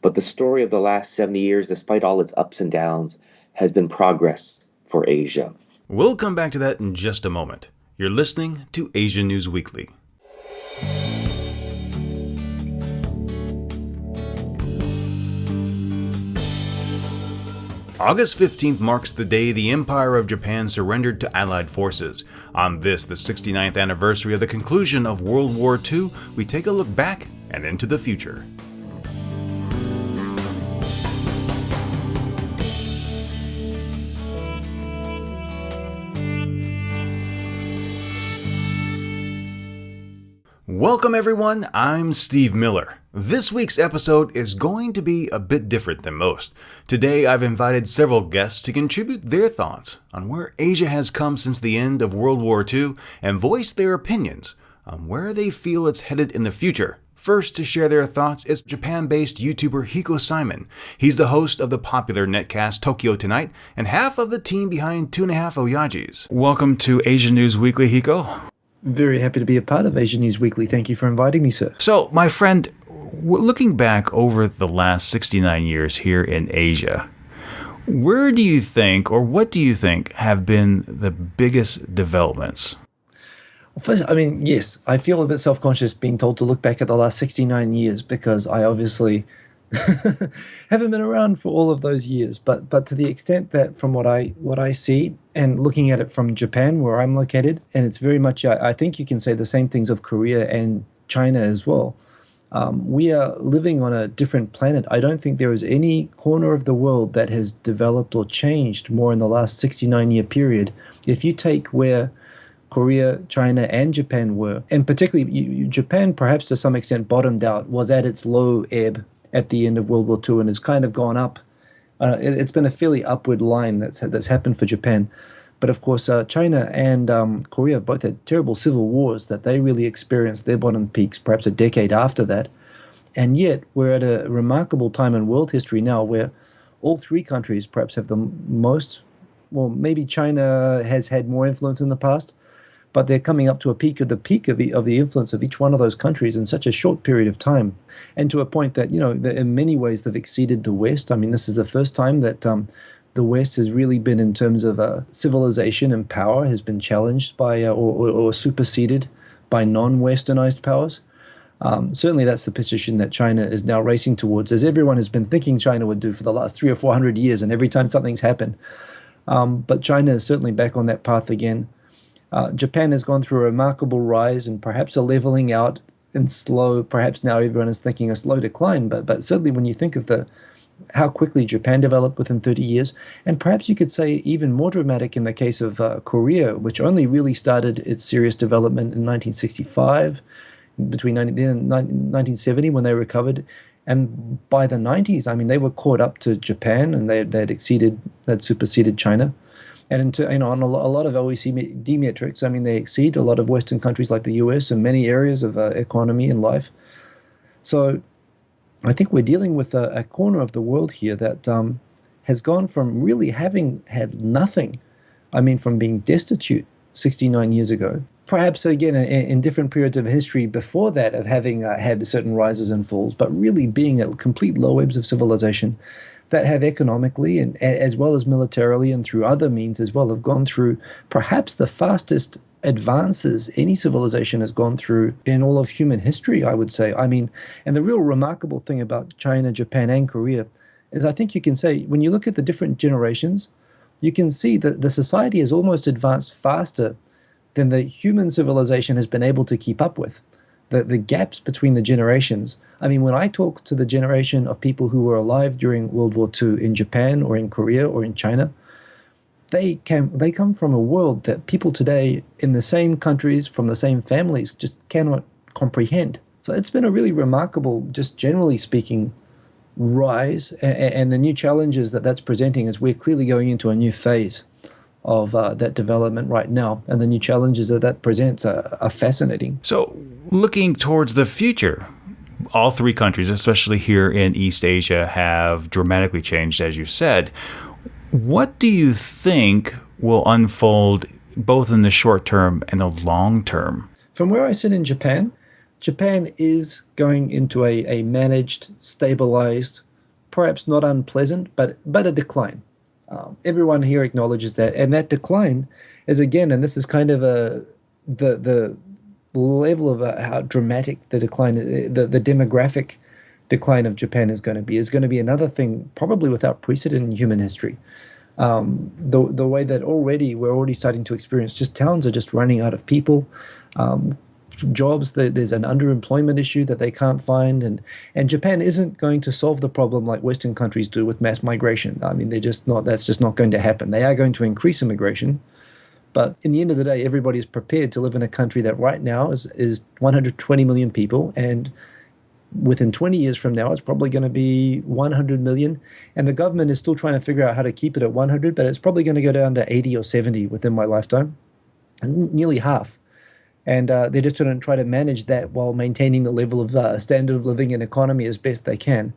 But the story of the last 70 years, despite all its ups and downs, has been progress for Asia. We'll come back to that in just a moment. You're listening to Asia News Weekly. August 15th marks the day the Empire of Japan surrendered to Allied forces. On this, the 69th anniversary of the conclusion of World War II, we take a look back and into the future. Welcome everyone, I'm Steve Miller. This week's episode is going to be a bit different than most. Today I've invited several guests to contribute their thoughts on where Asia has come since the end of World War II and voice their opinions on where they feel it's headed in the future. First to share their thoughts is Japan-based YouTuber Hiko Simon. He's the host of the popular netcast Tokyo Tonight and half of the team behind 2.5 Oyajis. Welcome to Asia News Weekly, Hiko. Very happy to be a part of Asia News Weekly. Thank you for inviting me, sir. So, my friend, looking back over the last 69 years here in Asia, where do you think, or what do you think, have been the biggest developments? Well, first, yes, I feel a bit self-conscious being told to look back at the last 69 years because I obviously haven't been around for all of those years. But to the extent that from what I see and looking at it from Japan, where I'm located, and it's very much, I think you can say the same things of Korea and China as well. We are living on a different planet. I don't think there is any corner of the world that has developed or changed more in the last 69-year period. If you take where Korea, China, and Japan were, and particularly Japan perhaps to some extent bottomed out, was at its low ebb at the end of World War II and has kind of gone up. It's been a fairly upward line that's happened for Japan. But of course, China and Korea have both had terrible civil wars that they really experienced their bottom peaks perhaps a decade after that. And yet, we're at a remarkable time in world history now where all three countries perhaps have the most, well, maybe China has had more influence in the past, but they're coming up to a peak of the influence of each one of those countries in such a short period of time, and to a point that, that in many ways they've exceeded the West. I mean, this is the first time that the West has really been, in terms of civilization and power, has been challenged by or superseded by non-Westernized powers. Certainly that's the position that China is now racing towards, as everyone has been thinking China would do for the last 300 or 400 years, and every time something's happened. But China is certainly back on that path again. Japan has gone through a remarkable rise and perhaps a leveling out and slow, perhaps now everyone is thinking a slow decline, but certainly when you think of how quickly Japan developed within 30 years, and perhaps you could say even more dramatic in the case of Korea, which only really started its serious development in 1965, between 1970 when they recovered, and by the 90s, they were caught up to Japan and they'd superseded China. And on a lot of OECD metrics, they exceed a lot of Western countries like the US in many areas of economy and life. So I think we're dealing with a corner of the world here that has gone from really having had nothing, from being destitute 69 years ago, perhaps again in different periods of history before that of having had certain rises and falls, but really being at complete low ebbs of civilization that have economically and as well as militarily and through other means as well have gone through perhaps the fastest advances any civilization has gone through in all of human history, I would say. And the real remarkable thing about China, Japan, and Korea is I think you can say when you look at the different generations, you can see that the society has almost advanced faster than the human civilization has been able to keep up with. The gaps between the generations. When I talk to the generation of people who were alive during World War II in Japan or in Korea or in China, they come from a world that people today in the same countries, from the same families, just cannot comprehend. So it's been a really remarkable, just generally speaking, rise, and the new challenges that's presenting as we're clearly going into a new phase of that development right now, and the new challenges that presents are fascinating. So, looking towards the future, all three countries, especially here in East Asia, have dramatically changed, as you said. What do you think will unfold both in the short term and the long term? From where I sit in Japan, Japan is going into a managed, stabilized perhaps not unpleasant, but a decline. Everyone here acknowledges that, and that decline is again, and this is kind of the level of how dramatic the decline, the demographic decline of Japan is going to be. Is going to be another thing probably without precedent in human history. The way that we're already starting to experience, just towns are just running out of people. Jobs, there's an underemployment issue that they can't find, and Japan isn't going to solve the problem like Western countries do with mass migration. I mean, that's just not going to happen. They are going to increase immigration, but in the end of the day, everybody is prepared to live in a country that right now is 120 million people, and within 20 years from now, it's probably going to be 100 million, and the government is still trying to figure out how to keep it at 100, but it's probably going to go down to 80 or 70 within my lifetime, and nearly half. And they're just going to try to manage that while maintaining the level of standard of living and economy as best they can.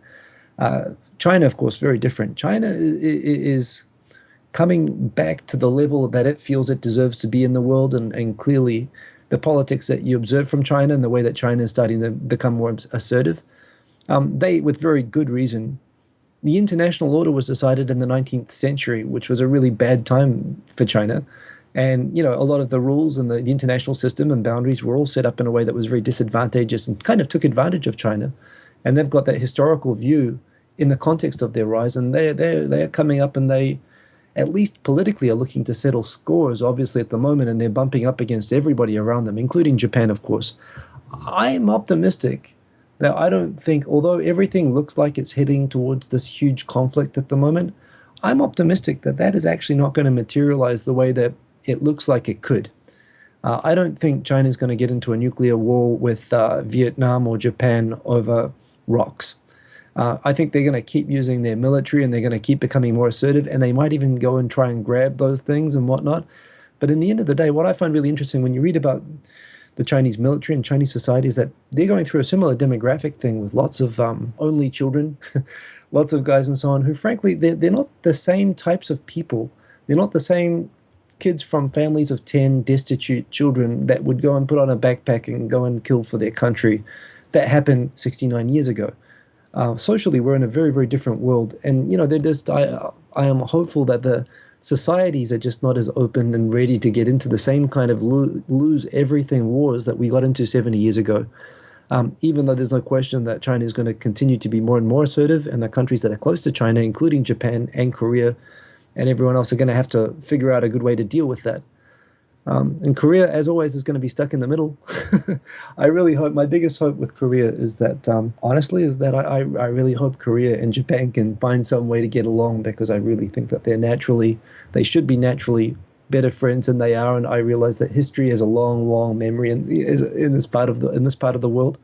China, of course, very different. China is coming back to the level that it feels it deserves to be in the world, and clearly the politics that you observe from China and the way that China is starting to become more assertive, they, with very good reason, the international order was decided in the 19th century, which was a really bad time for China. And, a lot of the rules and the international system and boundaries were all set up in a way that was very disadvantageous and kind of took advantage of China. And they've got that historical view in the context of their rise, and they're coming up, and they, at least politically, are looking to settle scores, obviously, at the moment, and they're bumping up against everybody around them, including Japan, of course. I'm optimistic that I don't think, although everything looks like it's heading towards this huge conflict at the moment, I'm optimistic that that is actually not going to materialize the way that it looks like it could. I don't think China's going to get into a nuclear war with Vietnam or Japan over rocks. I think they're going to keep using their military, and they're going to keep becoming more assertive, and they might even go and try and grab those things and whatnot. But in the end of the day, what I find really interesting when you read about the Chinese military and Chinese society is that they're going through a similar demographic thing with lots of only children, lots of guys and so on, who frankly, they're not the same types of people. They're not the same kids from families of 10 destitute children that would go and put on a backpack and go and kill for their country. That happened 69 years ago. Socially, we're in a very, very different world. And, they're just, I am hopeful that the societies are just not as open and ready to get into the same kind of lose everything wars that we got into 70 years ago. Even though there's no question that China is going to continue to be more and more assertive, and the countries that are close to China, including Japan and Korea, and everyone else, are going to have to figure out a good way to deal with that. And Korea, as always, is going to be stuck in the middle. I really hope, my biggest hope with Korea is that, honestly, is that I really hope Korea and Japan can find some way to get along, because I really think that they should be naturally better friends than they are. And I realize that history has a long, long memory in this part of the world.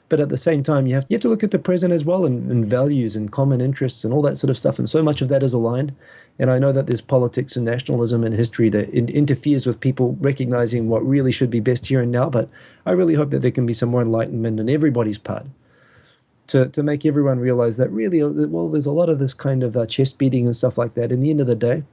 But at the same time, you have to look at the present as well, and values and common interests and all that sort of stuff. And so much of that is aligned. And I know that there's politics and nationalism and history that interferes with people recognizing what really should be best here and now. But I really hope that there can be some more enlightenment on everybody's part to make everyone realize that really, well, there's a lot of this kind of chest beating and stuff like that. In the end of the day,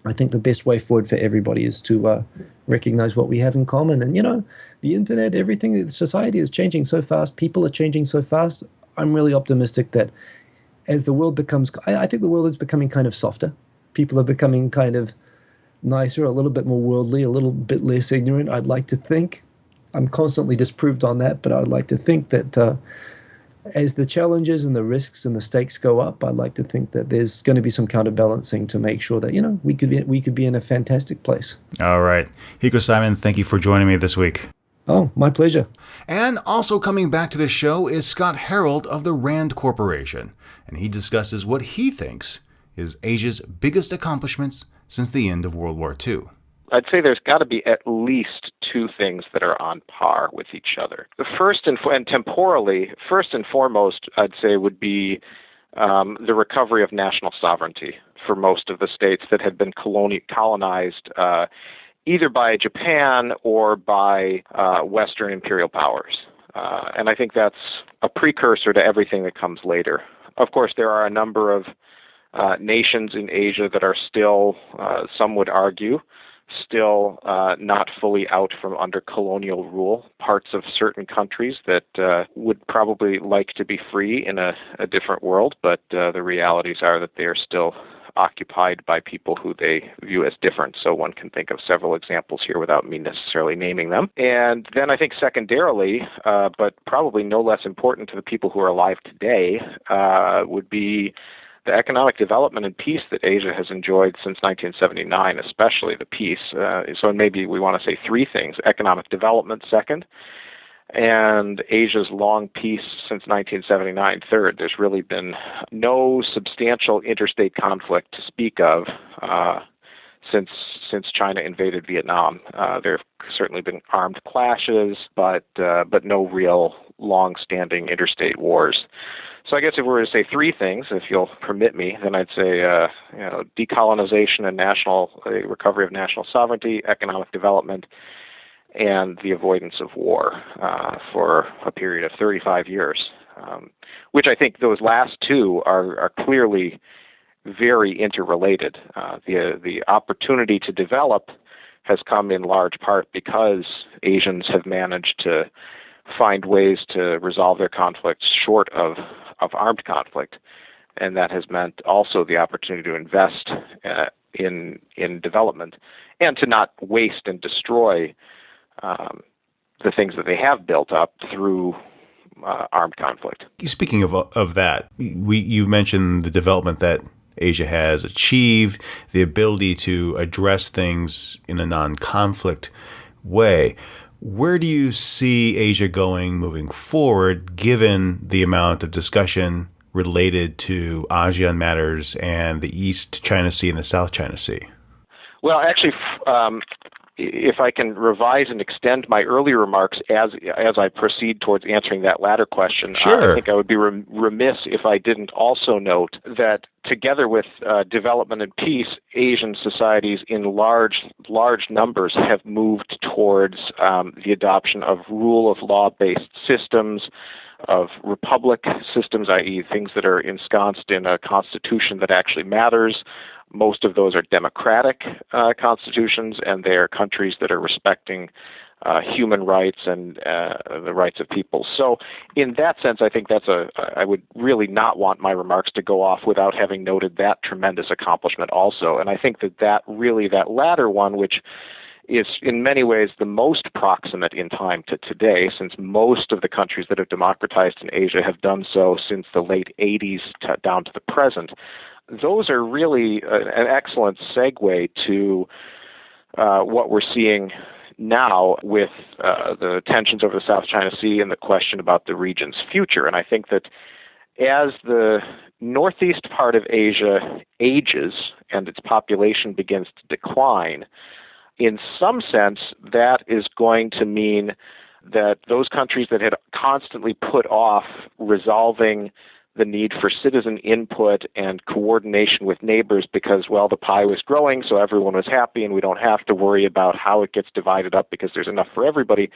I think the best way forward for everybody is to recognize what we have in common. And, the internet, everything, society is changing so fast. People are changing so fast. I'm really optimistic that as the world becomes, I think the world is becoming kind of softer. People are becoming kind of nicer, a little bit more worldly, a little bit less ignorant, I'd like to think. I'm constantly disproved on that, but I'd like to think that as the challenges and the risks and the stakes go up, I'd like to think that there's going to be some counterbalancing to make sure that, we could be in a fantastic place. All right. Hiko Simon, thank you for joining me this week. Oh, my pleasure. And also coming back to the show is Scott Harold of the Rand Corporation, and he discusses what he thinks is Asia's biggest accomplishments since the end of World War II. I'd say there's got to be at least two things that are on par with each other. The first and temporally, first and foremost, I'd say would be the recovery of national sovereignty for most of the states that had been colonized either by Japan or by Western imperial powers. And I think that's a precursor to everything that comes later. Of course, there are a number of nations in Asia that are still, some would argue, still not fully out from under colonial rule, parts of certain countries that would probably like to be free in a different world, but the realities are that they are still occupied by people who they view as different. So one can think of several examples here without me necessarily naming them. And then I think secondarily, but probably no less important to the people who are alive today, would be the economic development and peace that Asia has enjoyed since 1979, especially the peace. So maybe we want to say three things: economic development second, and Asia's long peace since 1979 third. There's really been no substantial interstate conflict to speak of since China invaded Vietnam. There have certainly been armed clashes, but no real long-standing interstate wars. So I guess if we were to say three things, if you'll permit me, then I'd say decolonization and recovery of national sovereignty, economic development, and the avoidance of war for a period of 35 years, which I think those last two are clearly very interrelated. The opportunity to develop has come in large part because Asians have managed to find ways to resolve their conflicts short of armed conflict, and that has meant also the opportunity to invest in development and to not waste and destroy the things that they have built up through armed conflict. Speaking of that, you mentioned the development that Asia has achieved, the ability to address things in a non-conflict way. Where do you see Asia going moving forward, given the amount of discussion related to ASEAN matters and the East China Sea and the South China Sea? Well, actually, if I can revise and extend my earlier remarks as I proceed towards answering that latter question, sure. I think I would be remiss if I didn't also note that together with development and peace, Asian societies in large numbers have moved towards the adoption of rule of law-based systems, of republic systems, i.e. things that are ensconced in a constitution that actually matters. Most of those are democratic constitutions, and they are countries that are respecting human rights and the rights of people. So in that sense, I think I would really not want my remarks to go off without having noted that tremendous accomplishment also. And I think that latter one, which is in many ways the most proximate in time to today, since most of the countries that have democratized in Asia have done so since the late 80s down to the present. Those are really an excellent segue to what we're seeing now with the tensions over the South China Sea and the question about the region's future. And I think that as the northeast part of Asia ages and its population begins to decline, in some sense, that is going to mean that those countries that had constantly put off resolving the need for citizen input and coordination with neighbors because, well, the pie was growing, so everyone was happy, and we don't have to worry about how it gets divided up because there's enough for everybody,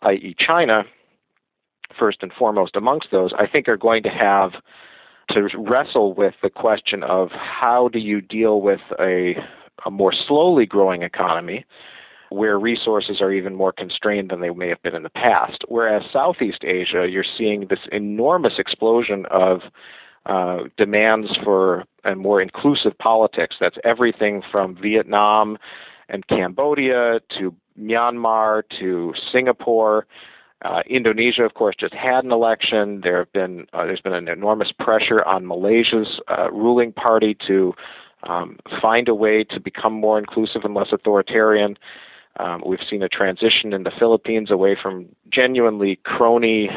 i.e. China, first and foremost amongst those, I think are going to have to wrestle with the question of how do you deal with a more slowly growing economy where resources are even more constrained than they may have been in the past. Whereas Southeast Asia, you're seeing this enormous explosion of demands for a more inclusive politics. That's everything from Vietnam and Cambodia to Myanmar to Singapore. Indonesia, of course, just had an election. There's been an enormous pressure on Malaysia's ruling party to find a way to become more inclusive and less authoritarian. We've seen a transition in the Philippines away from genuinely crony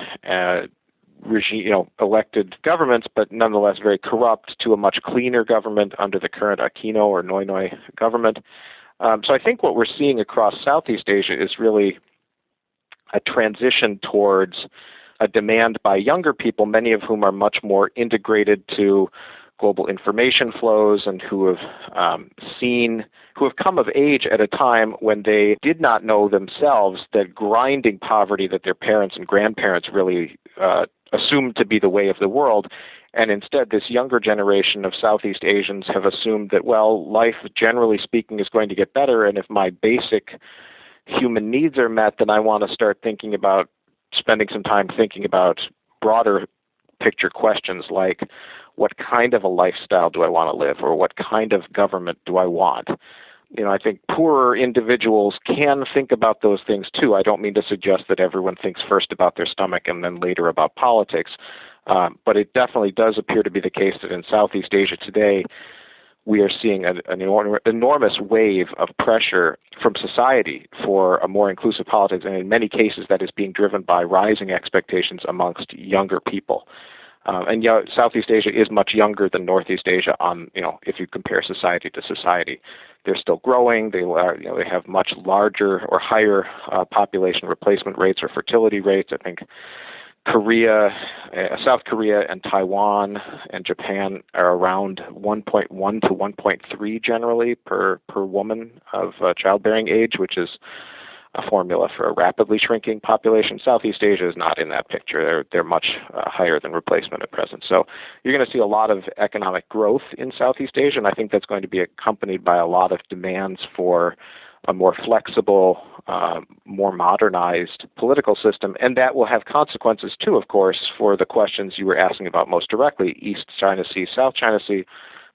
regime, elected governments, but nonetheless very corrupt, to a much cleaner government under the current Aquino or Noynoy government. So I think what we're seeing across Southeast Asia is really a transition towards a demand by younger people, many of whom are much more integrated to global information flows and who have come of age at a time when they did not know themselves that grinding poverty that their parents and grandparents really assumed to be the way of the world And instead, this younger generation of Southeast Asians have assumed that, well, life, generally speaking, is going to get better, and if my basic human needs are met, then I want to start thinking about spending some time thinking about broader picture questions like, what kind of a lifestyle do I want to live, or what kind of government do I want? I think poorer individuals can think about those things too. I don't mean to suggest that everyone thinks first about their stomach and then later about politics, but it definitely does appear to be the case that in Southeast Asia today, we are seeing an enormous wave of pressure from society for a more inclusive politics, and in many cases that is being driven by rising expectations amongst younger people. And Southeast Asia is much younger than Northeast Asia if you compare society to society. They're still growing. They have much larger or higher population replacement rates or fertility rates. I think South Korea and Taiwan and Japan are around 1.1 to 1.3 generally per woman of childbearing age, which is a formula for a rapidly shrinking population. Southeast Asia is not in that picture. They're much higher than replacement at present. So you're going to see a lot of economic growth in Southeast Asia, and I think that's going to be accompanied by a lot of demands for a more flexible, more modernized political system. And that will have consequences too, of course, for the questions you were asking about most directly, East China Sea, South China Sea.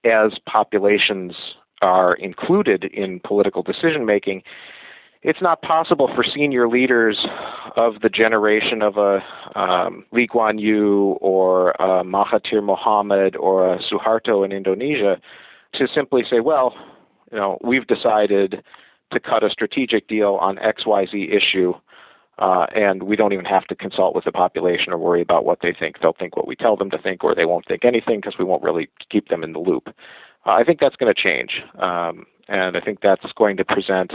As populations are included in political decision-making, it's not possible for senior leaders of the generation of a Lee Kuan Yew or a Mahathir Mohamad or a Suharto in Indonesia to simply say, well, we've decided to cut a strategic deal on XYZ issue, and we don't even have to consult with the population or worry about what they think. They'll think what we tell them to think, or they won't think anything because we won't really keep them in the loop. I think that's going to change, and I think that's going to present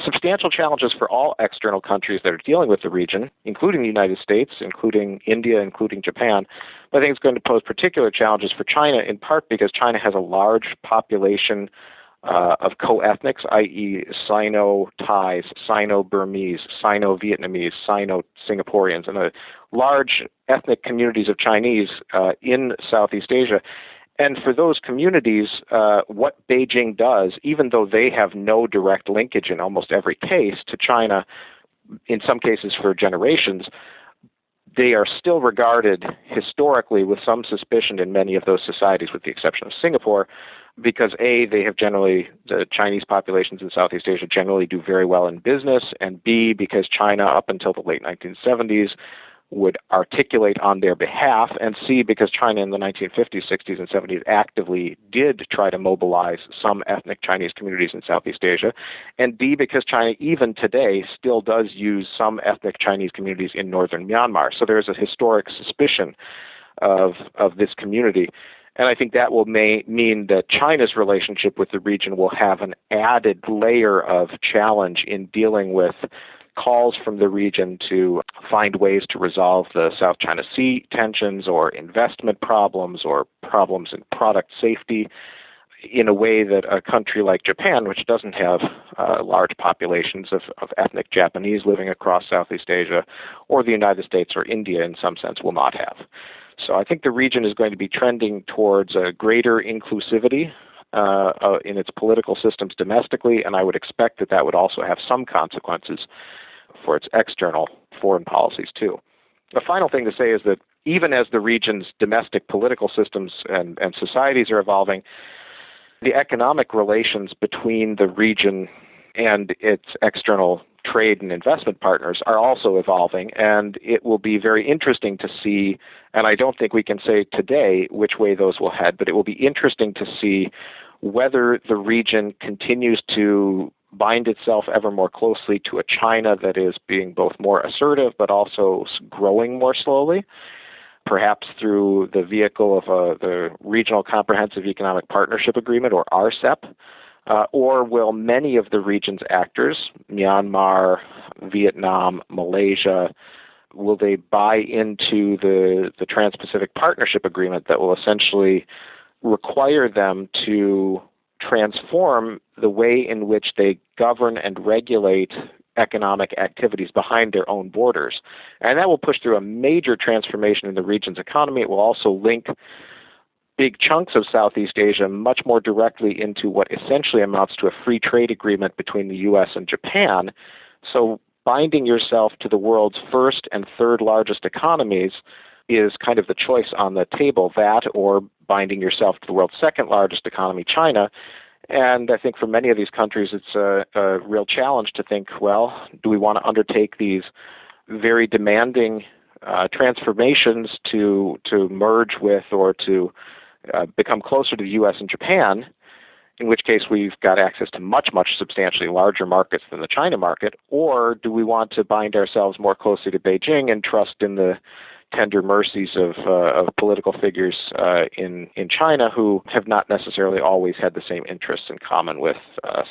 substantial challenges for all external countries that are dealing with the region, including the United States, including India, including Japan. But I think it's going to pose particular challenges for China, in part because China has a large population of co-ethnics, i.e. Sino-Thais, Sino-Burmese, Sino-Vietnamese, Sino-Singaporeans, and large ethnic communities of Chinese in Southeast Asia. And for those communities, what Beijing does, even though they have no direct linkage in almost every case to China, in some cases for generations, they are still regarded historically with some suspicion in many of those societies, with the exception of Singapore, because the Chinese populations in Southeast Asia generally do very well in business, and B, because China up until the late 1970s would articulate on their behalf, and C, because China in the 1950s, 60s, and 70s actively did try to mobilize some ethnic Chinese communities in Southeast Asia, and D, because China even today still does use some ethnic Chinese communities in northern Myanmar. So there's a historic suspicion of this community. And I think that will mean that China's relationship with the region will have an added layer of challenge in dealing with calls from the region to find ways to resolve the South China Sea tensions or investment problems or problems in product safety in a way that a country like Japan, which doesn't have large populations of ethnic Japanese living across Southeast Asia, or the United States or India in some sense, will not have. So I think the region is going to be trending towards a greater inclusivity in its political systems domestically, and I would expect that would also have some consequences for its external foreign policies too. The final thing to say is that even as the region's domestic political systems and societies are evolving, the economic relations between the region and its external trade and investment partners are also evolving, and it will be very interesting to see, and I don't think we can say today which way those will head, but it will be interesting to see whether the region continues to bind itself ever more closely to a China that is being both more assertive but also growing more slowly, perhaps through the vehicle of the Regional Comprehensive Economic Partnership Agreement, or RCEP, or will many of the region's actors, Myanmar, Vietnam, Malaysia, will they buy into the Trans-Pacific Partnership Agreement that will essentially require them to transform the way in which they govern and regulate economic activities behind their own borders. And that will push through a major transformation in the region's economy. It will also link big chunks of Southeast Asia much more directly into what essentially amounts to a free trade agreement between the U.S. and Japan. So binding yourself to the world's first and third largest economies is kind of the choice on the table, that or binding yourself to the world's second largest economy, China. And I think for many of these countries, it's a real challenge to think, well, do we want to undertake these very demanding transformations to merge with or to become closer to the U.S. and Japan, in which case we've got access to much, much substantially larger markets than the China market, or do we want to bind ourselves more closely to Beijing and trust in the tender mercies of political figures in China who have not necessarily always had the same interests in common with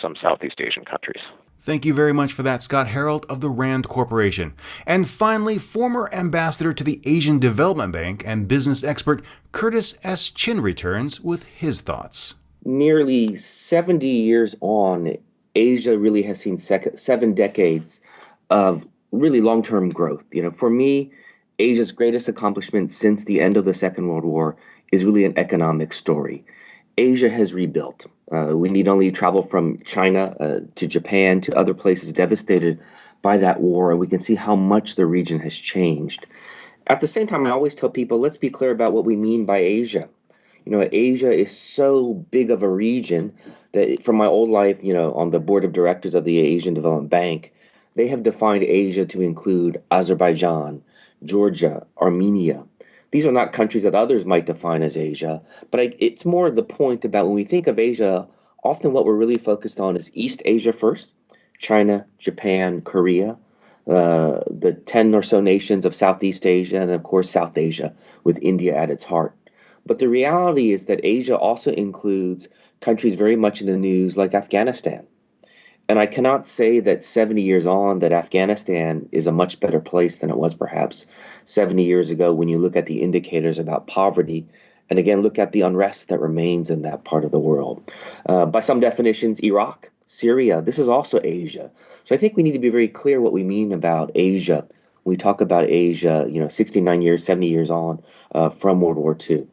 some Southeast Asian countries. Thank you very much for that, Scott Harold of the RAND Corporation. And finally, former ambassador to the Asian Development Bank and business expert Curtis S. Chin returns with his thoughts. Nearly 70 years on, Asia really has seen 7 decades of really long-term growth. For me, Asia's greatest accomplishment since the end of the Second World War is really an economic story. Asia has rebuilt. We need only travel from China to Japan to other places devastated by that war, and we can see how much the region has changed. At the same time, I always tell people, let's be clear about what we mean by Asia. Asia is so big of a region that from my old life, on the board of directors of the Asian Development Bank, they have defined Asia to include Azerbaijan, Georgia, Armenia. These are not countries that others might define as Asia, but it's more the point about when we think of Asia, often what we're really focused on is East Asia first, China, Japan, Korea, the 10 or so nations of Southeast Asia, and of course South Asia with India at its heart. But the reality is that Asia also includes countries very much in the news like Afghanistan. And I cannot say that 70 years on that Afghanistan is a much better place than it was perhaps 70 years ago when you look at the indicators about poverty and again look at the unrest that remains in that part of the world. By some definitions, Iraq, Syria, this is also Asia. So I think we need to be very clear what we mean about Asia when we talk about Asia, 69 years, 70 years on from World War II.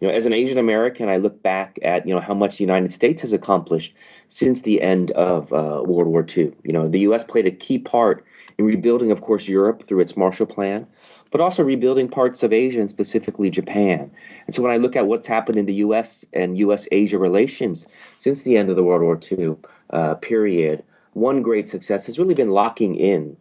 As an Asian American, I look back at, how much the United States has accomplished since the end of World War II. The U.S. played a key part in rebuilding, of course, Europe through its Marshall Plan, but also rebuilding parts of Asia and specifically Japan. And so when I look at what's happened in the U.S. and U.S.-Asia relations since the end of the World War II period, one great success has really been locking in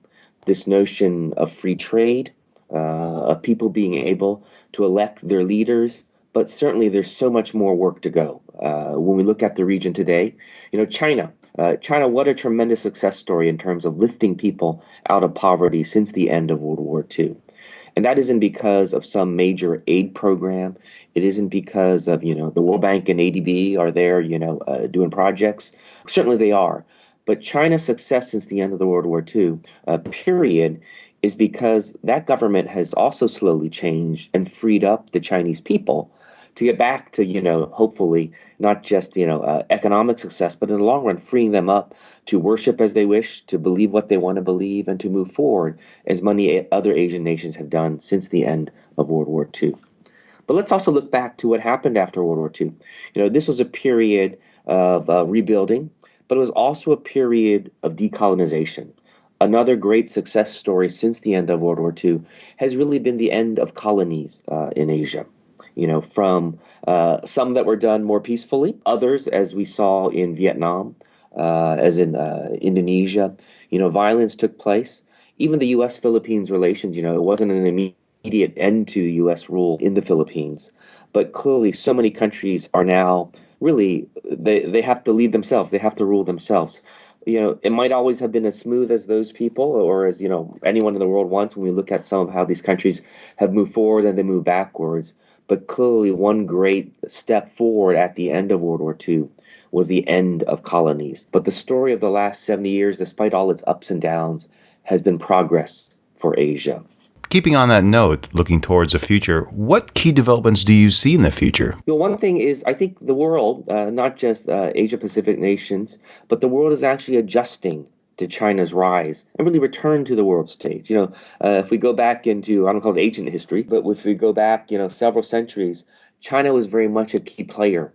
this notion of free trade, of people being able to elect their leaders. But certainly there's so much more work to go. When we look at the region today, China, what a tremendous success story in terms of lifting people out of poverty since the end of World War II. And that isn't because of some major aid program. It isn't because of, the World Bank and ADB are there, doing projects. Certainly they are. But China's success since the end of the World War II period is because that government has also slowly changed and freed up the Chinese people to get back to, hopefully not just, economic success, but in the long run, freeing them up to worship as they wish, to believe what they want to believe, and to move forward as many other Asian nations have done since the end of World War II. But let's also look back to what happened after World War II. This was a period of rebuilding, but it was also a period of decolonization. Another great success story since the end of World War II has really been the end of colonies in Asia. From some that were done more peacefully, others, as we saw in Vietnam, as in Indonesia, violence took place. Even the U.S.-Philippines relations, it wasn't an immediate end to U.S. rule in the Philippines. But clearly, so many countries are now really, they have to lead themselves. They have to rule themselves. It might always have been as smooth as those people or as, anyone in the world wants when we look at some of how these countries have moved forward and they move backwards. But clearly one great step forward at the end of World War II was the end of colonies. But the story of the last 70 years, despite all its ups and downs, has been progress for Asia. Keeping on that note, looking towards the future, what key developments do you see in the future? One thing is, I think the world, not just Asia-Pacific nations, but the world is actually adjusting to China's rise and really return to the world stage. If we go back into, I don't call it ancient history, but if we go back, several centuries, China was very much a key player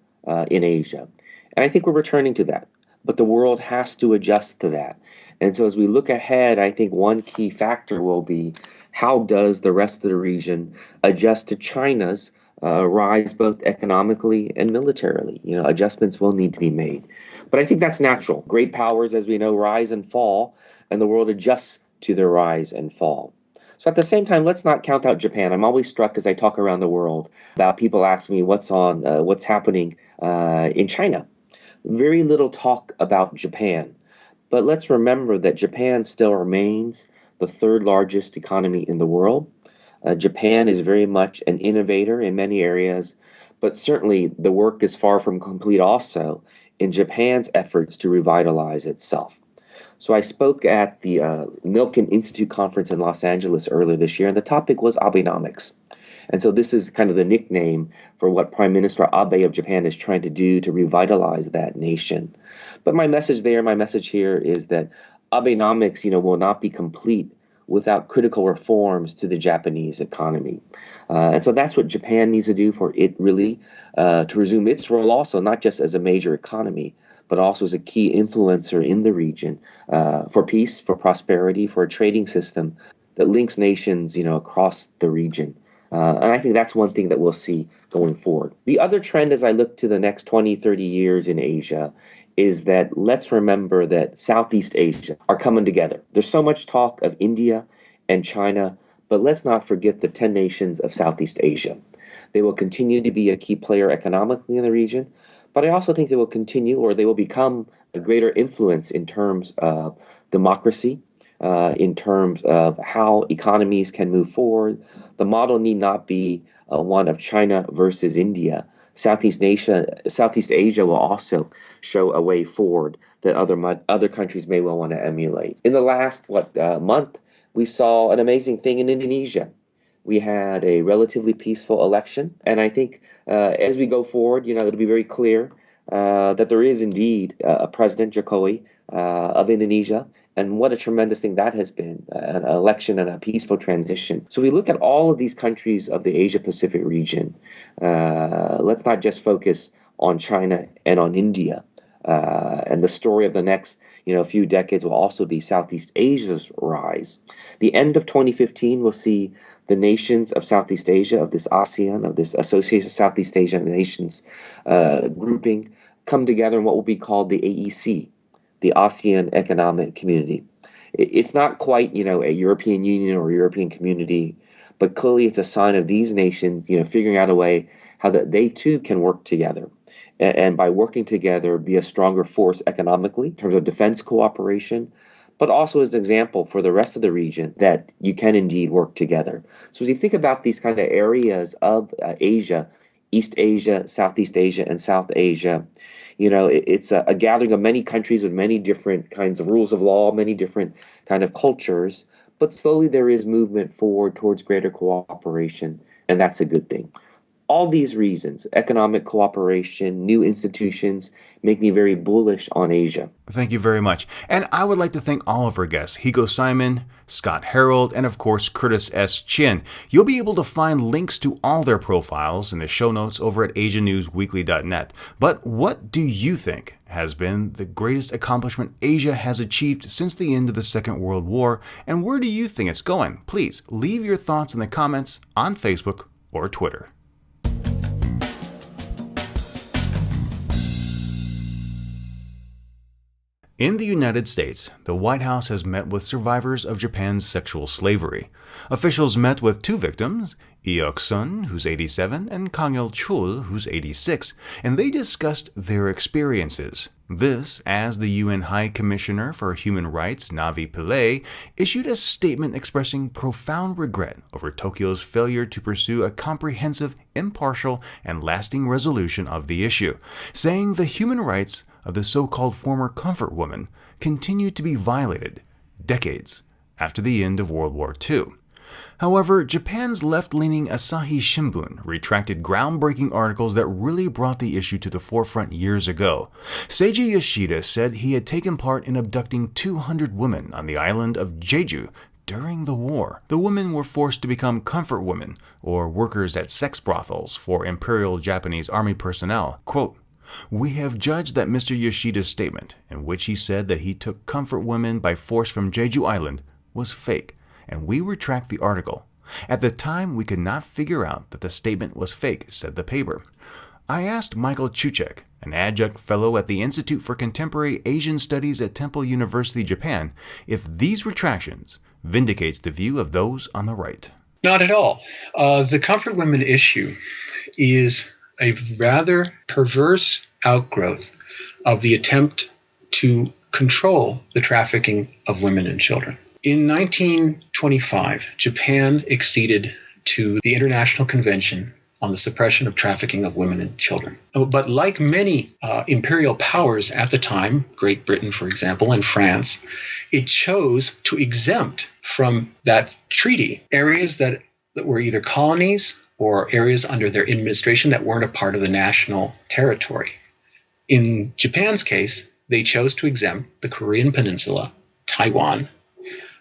in Asia. And I think we're returning to that. But the world has to adjust to that. And so as we look ahead, I think one key factor will be how does the rest of the region adjust to China's rise both economically and militarily? Adjustments will need to be made. But I think that's natural. Great powers, as we know, rise and fall, and the world adjusts to their rise and fall. So at the same time, let's not count out Japan. I'm always struck as I talk around the world about people asking me what's happening in China. Very little talk about Japan. But let's remember that Japan still remains the third largest economy in the world. Japan is very much an innovator in many areas, but certainly the work is far from complete also in Japan's efforts to revitalize itself. So I spoke at the Milken Institute conference in Los Angeles earlier this year, and the topic was Abenomics. And so this is kind of the nickname for what Prime Minister Abe of Japan is trying to do to revitalize that nation. But my message here is that Abenomics, will not be complete without critical reforms to the Japanese economy. And so that's what Japan needs to do for it really to resume its role also, not just as a major economy, but also as a key influencer in the region for peace, for prosperity, for a trading system that links nations, across the region. And I think that's one thing that we'll see going forward. The other trend as I look to the next 20, 30 years in Asia is that let's remember that Southeast Asia are coming together. There's so much talk of India and China, but let's not forget the 10 nations of Southeast Asia. They will continue to be a key player economically in the region, but I also think they will continue or they will become a greater influence in terms of democracy, in terms of how economies can move forward. The model need not be one of China versus India. Southeast Asia will also show a way forward that other countries may well want to emulate. In the last month, we saw an amazing thing in Indonesia. We had a relatively peaceful election, and I think as we go forward, it'll be very clear that there is indeed a President Jokowi of Indonesia, and what a tremendous thing that has been, an election and a peaceful transition. So we look at all of these countries of the Asia-Pacific region. Let's not just focus on China and on India. And the story of the next few decades will also be Southeast Asia's rise. The end of 2015 will see the nations of Southeast Asia, of this ASEAN, of this Association of Southeast Asian Nations grouping, come together in what will be called the AEC, the ASEAN Economic Community. It's not quite, a European Union or European community, but clearly it's a sign of these nations, figuring out a way how that they too can work together. And by working together, be a stronger force economically in terms of defense cooperation, but also as an example for the rest of the region that you can indeed work together. So as you think about these kind of areas of Asia, East Asia, Southeast Asia, and South Asia, it's a gathering of many countries with many different kinds of rules of law, many different kind of cultures, but slowly there is movement forward towards greater cooperation, and that's a good thing. All these reasons, economic cooperation, new institutions, make me very bullish on Asia. Thank you very much. And I would like to thank all of our guests, Hiko Simon, Scott Harold, and of course, Curtis S. Chin. You'll be able to find links to all their profiles in the show notes over at asianewsweekly.net. But what do you think has been the greatest accomplishment Asia has achieved since the end of the Second World War, and where do you think it's going? Please leave your thoughts in the comments on Facebook or Twitter. In the United States, the White House has met with survivors of Japan's sexual slavery. Officials met with two victims, Eok Sun, who's 87, and Kang-il Chul, who's 86, and they discussed their experiences. This, as the UN High Commissioner for Human Rights, Navi Pillay, issued a statement expressing profound regret over Tokyo's failure to pursue a comprehensive, impartial, and lasting resolution of the issue, saying the human rights of the so-called former comfort woman continued to be violated decades after the end of World War II. However, Japan's left-leaning Asahi Shimbun retracted groundbreaking articles that really brought the issue to the forefront years ago. Seiji Yoshida said he had taken part in abducting 200 women on the island of Jeju during the war. The women were forced to become comfort women or workers at sex brothels for Imperial Japanese Army personnel. Quote, "We have judged that Mr. Yoshida's statement, in which he said that he took comfort women by force from Jeju Island, was fake, and we retract the article. At the time, we could not figure out that the statement was fake," said the paper. I asked Michael Cucek, an adjunct fellow at the Institute for Contemporary Asian Studies at Temple University, Japan, if these retractions vindicates the view of those on the right. Not at all. The comfort women issue is a rather perverse outgrowth of the attempt to control the trafficking of women and children. In 1925, Japan acceded to the International Convention on the Suppression of Trafficking of Women and Children. But like many imperial powers at the time, Great Britain, for example, and France, it chose to exempt from that treaty areas that were either colonies or areas under their administration that weren't a part of the national territory. In Japan's case, they chose to exempt the Korean Peninsula, Taiwan,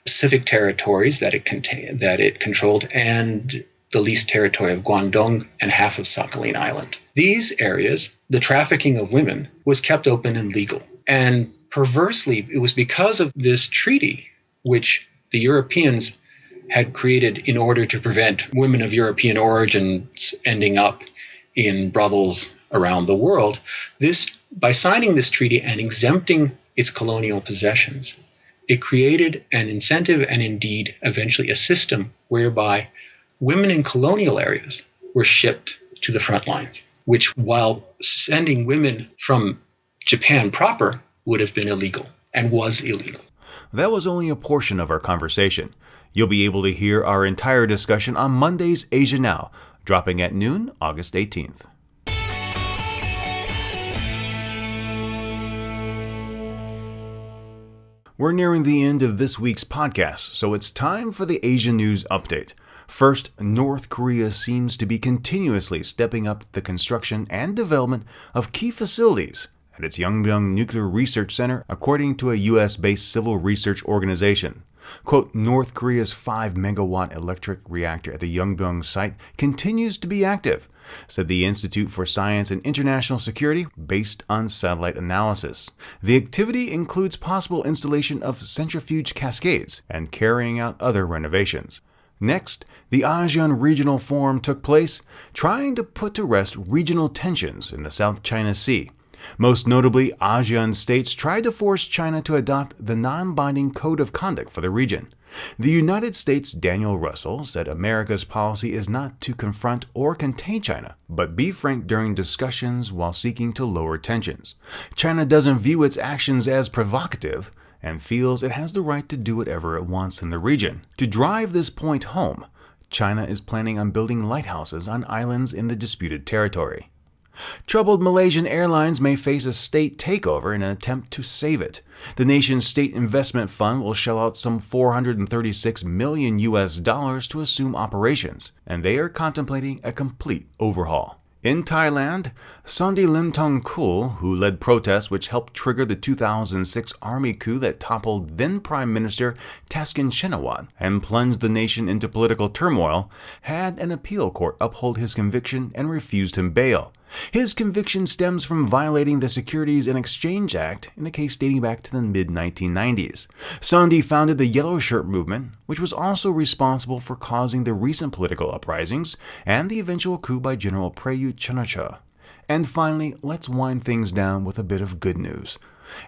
Pacific territories that it controlled, and the leased territory of Guangdong and half of Sakhalin Island. These areas, the trafficking of women was kept open and legal. And perversely, it was because of this treaty, which the Europeans had created in order to prevent women of European origins ending up in brothels around the world. By signing this treaty and exempting its colonial possessions, it created an incentive and indeed eventually a system whereby women in colonial areas were shipped to the front lines, which, while sending women from Japan proper, would have been illegal and was illegal. That was only a portion of our conversation. You'll be able to hear our entire discussion on Monday's Asia Now, dropping at noon, August 18th. We're nearing the end of this week's podcast, so it's time for the Asia News Update. First, North Korea seems to be continuously stepping up the construction and development of key facilities at its Yongbyon Nuclear Research Center, according to a U.S.-based civil research organization. Quote, "North Korea's 5-megawatt electric reactor at the Yongbyon site continues to be active," said the Institute for Science and International Security, based on satellite analysis. The activity includes possible installation of centrifuge cascades and carrying out other renovations. Next, the ASEAN Regional Forum took place, trying to put to rest regional tensions in the South China Sea. Most notably, ASEAN states tried to force China to adopt the non-binding code of conduct for the region. The United States' Daniel Russell said America's policy is not to confront or contain China, but be frank during discussions while seeking to lower tensions. China doesn't view its actions as provocative and feels it has the right to do whatever it wants in the region. To drive this point home, China is planning on building lighthouses on islands in the disputed territory. Troubled Malaysian Airlines may face a state takeover in an attempt to save it. The nation's state investment fund will shell out some $436 million to assume operations, and they are contemplating a complete overhaul. In Thailand, Sandi Limthongkul, who led protests which helped trigger the 2006 army coup that toppled then Prime Minister Thaksin Shinawatra and plunged the nation into political turmoil, had an appeal court uphold his conviction and refused him bail. His conviction stems from violating the Securities and Exchange Act in a case dating back to the mid-1990s. Sandi founded the Yellow Shirt movement, which was also responsible for causing the recent political uprisings and the eventual coup by General Prayut Chan-o-cha. And finally, let's wind things down with a bit of good news.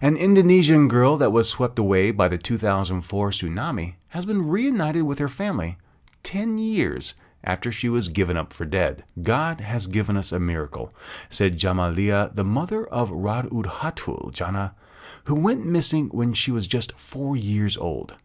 An Indonesian girl that was swept away by the 2004 tsunami has been reunited with her family 10 years after she was given up for dead. "God has given us a miracle," said Jamalia, the mother of Radudhatul Jana, who went missing when she was just 4 years old.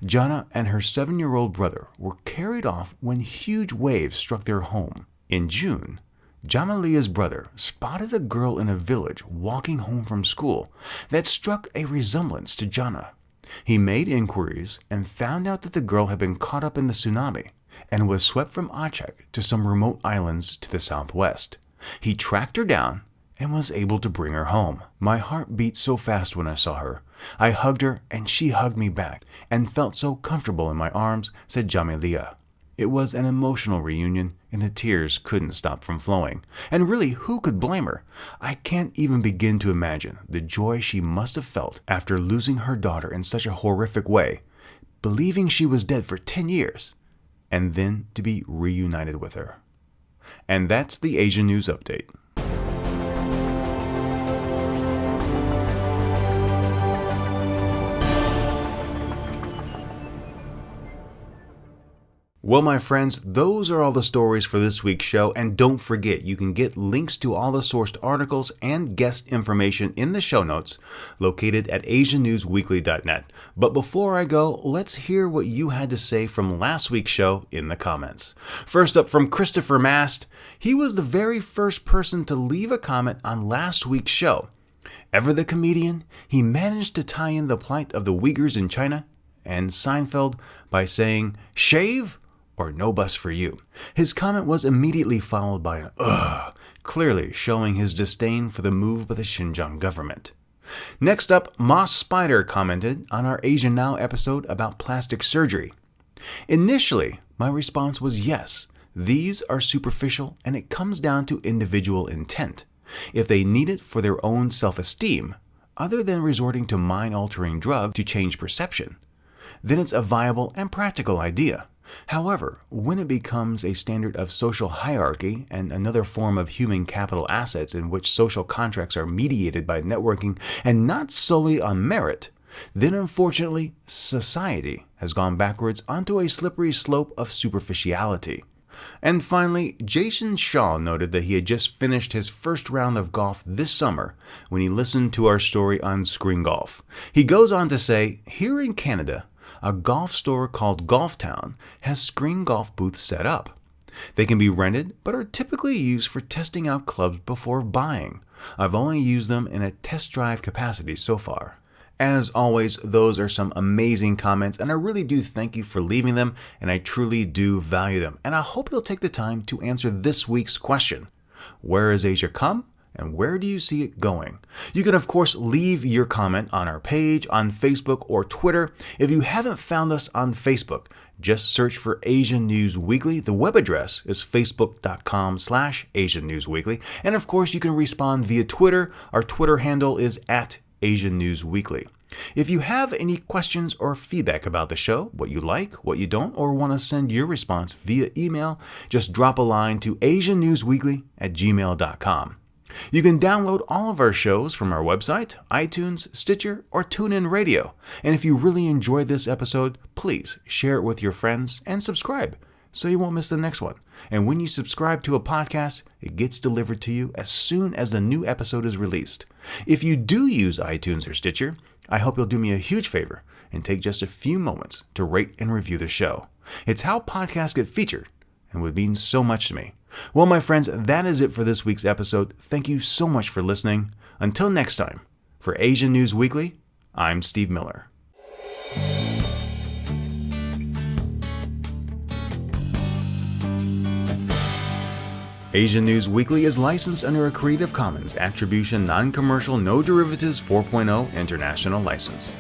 Jana and her 7-year-old brother were carried off when huge waves struck their home. In June, Jamalia's brother spotted a girl in a village walking home from school that struck a resemblance to Jana. He made inquiries and found out that the girl had been caught up in the tsunami and was swept from Aceh to some remote islands to the southwest. He tracked her down and was able to bring her home. My heart beat so fast when I saw her. I hugged her and she hugged me back and felt so comfortable in my arms, said Jamelia. It was an emotional reunion and the tears couldn't stop from flowing. And really, who could blame her? I can't even begin to imagine the joy she must have felt after losing her daughter in such a horrific way, believing she was dead for 10 years, and then to be reunited with her. And that's the Asian News Update. Well, my friends, those are all the stories for this week's show, and don't forget, you can get links to all the sourced articles and guest information in the show notes located at asiannewsweekly.net. But before I go, let's hear what you had to say from last week's show in the comments. First up, from Christopher Mast, he was the very first person to leave a comment on last week's show. Ever the comedian, he managed to tie in the plight of the Uyghurs in China and Seinfeld by saying, "Shave? Or no bus for you." His comment was immediately followed by an "ugh," clearly showing his disdain for the move by the Xinjiang government. Next up, Moss Spider commented on our Asia Now episode about plastic surgery. Initially, my response was yes, these are superficial and it comes down to individual intent. If they need it for their own self-esteem, other than resorting to mind-altering drug to change perception, then it's a viable and practical idea. However, when it becomes a standard of social hierarchy and another form of human capital assets in which social contracts are mediated by networking and not solely on merit, then unfortunately, society has gone backwards onto a slippery slope of superficiality. And finally, Jason Shaw noted that he had just finished his first round of golf this summer when he listened to our story on screen golf. He goes on to say, here in Canada, a golf store called Golf Town has screen golf booths set up. They can be rented, but are typically used for testing out clubs before buying. I've only used them in a test drive capacity so far. As always, those are some amazing comments, and I really do thank you for leaving them, and I truly do value them. And I hope you'll take the time to answer this week's question. Where has Asia come? And where do you see it going? You can, of course, leave your comment on our page on Facebook or Twitter. If you haven't found us on Facebook, just search for Asian News Weekly. The web address is facebook.com/Asian News Weekly. And of course, you can respond via Twitter. Our Twitter handle is @Asian News Weekly. If you have any questions or feedback about the show, what you like, what you don't, or want to send your response via email, just drop a line to asiannewsweekly@gmail.com. You can download all of our shows from our website, iTunes, Stitcher, or TuneIn Radio. And if you really enjoyed this episode, please share it with your friends and subscribe so you won't miss the next one. And when you subscribe to a podcast, it gets delivered to you as soon as the new episode is released. If you do use iTunes or Stitcher, I hope you'll do me a huge favor and take just a few moments to rate and review the show. It's how podcasts get featured and would mean so much to me. Well, my friends, that is it for this week's episode. Thank you so much for listening. Until next time, for Asian News Weekly, I'm Steve Miller. Asian News Weekly is licensed under a Creative Commons Attribution Non-Commercial No Derivatives 4.0 International License.